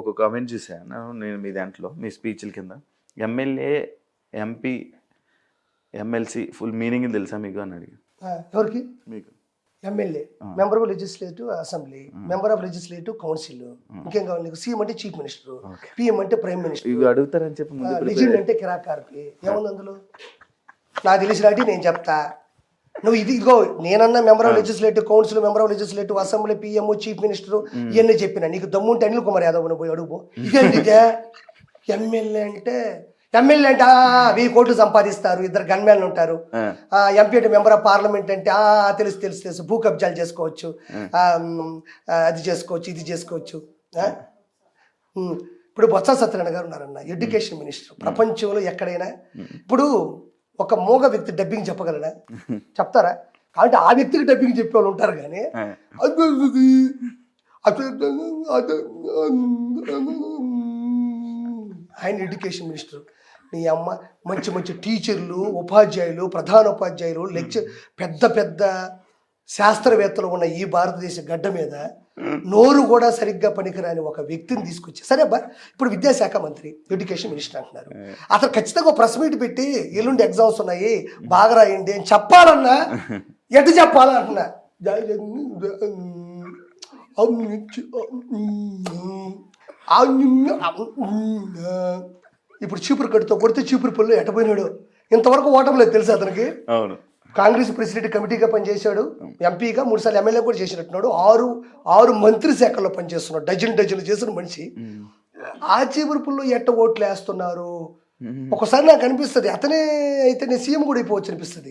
ఒక కామెంట్ చూసాను నేను మీ దాంట్లో, మీ స్పీచ్ల కింద. MLA, MP, MLC full meaning తెలుసా మీకు అని అడిగి. ఎవరికి? మీకు. MLA member of legislative assembly, member of legislative council. ఇంకేం కావాలి నీకు? సీఎం అంటే చీఫ్ మినిస్టర్, పిఎం అంటే ప్రైమ్ మినిస్టర్. ఇవి అడుగుతారని చెప్పి లెజెండ్ అంటే కిరాకార్కి. ఏముంది అందులో? నాకు తెలిసినట్టు నేను చెప్తా. నువ్వు ఇదిగో నేనన్నా member of legislative council, member of legislative assembly, PM, chief minister ఇవన్నీ చెప్పిన. నీకు దమ్ముంటే అనిల్ కుమార్ యాదవ్ పోయి అడుగు. ఇదే ఎమ్మెల్యే అంటే 1000 కోట్లు సంపాదిస్తారు, 2 గన్మ్యాన్లు ఉంటారు. ఎంపీ అంటే మెంబర్ ఆఫ్ పార్లమెంట్ అంటే తెలుసు భూ కబ్జాలు చేసుకోవచ్చు, అది చేసుకోవచ్చు, ఇది చేసుకోవచ్చు. ఇప్పుడు బొత్స సత్యనారాయణ గారు ఉన్నారన్న, ఎడ్యుకేషన్ మినిస్టర్. ప్రపంచంలో ఎక్కడైనా ఇప్పుడు ఒక మూగ వ్యక్తి డబ్బింగ్ చెప్పగలరా? చెప్తారా? కాబట్టి ఆ వ్యక్తికి డబ్బింగ్ చెప్పే వాళ్ళు ఉంటారు. కానీ ఆయన ఎడ్యుకేషన్ మినిస్టర్. నీ అమ్మ మంచి మంచి టీచర్లు, ఉపాధ్యాయులు, ప్రధానోపాధ్యాయులు, లెక్చర్, పెద్ద పెద్ద శాస్త్రవేత్తలు ఉన్న ఈ భారతదేశ గడ్డ మీద నోరు కూడా సరిగ్గా పనికిరాని ఒక వ్యక్తిని తీసుకొచ్చి, సరే అబ్బా ఇప్పుడు విద్యాశాఖ మంత్రి, ఎడ్యుకేషన్ మినిస్టర్ అంటున్నారు. అతను ఖచ్చితంగా ఒక ప్రెస్ మీట్ పెట్టి ఎల్లుండి ఎగ్జామ్స్ ఉన్నాయి బాగా రాయండి అని చెప్పాలన్నా ఎటు చెప్పాలా అంటున్నా. ఇప్పుడు చీపురు కట్టుతో కొడితే చీపురు పళ్ళు ఎట్టపోయినాడు. ఇంతవరకు ఓటం లేదు తెలుసు అతనికి. అవును, కాంగ్రెస్ ప్రెసిడెంట్ కమిటీగా పనిచేశాడు, ఎంపీగా 3 సార్లు ఎమ్మెల్యే కూడా చేసినట్టున్నాడు, 6 మంత్రి శాఖల్లో పనిచేస్తున్నాడు, డజన్లు చేసిన మనిషి. ఆ చీపురు పుల్లు ఎట్ట ఓట్లు వేస్తున్నారు? ఒకసారి నాకు అనిపిస్తుంది అతనే అయితే నేను సీఎం కూడా అయిపోవచ్చు అనిపిస్తుంది.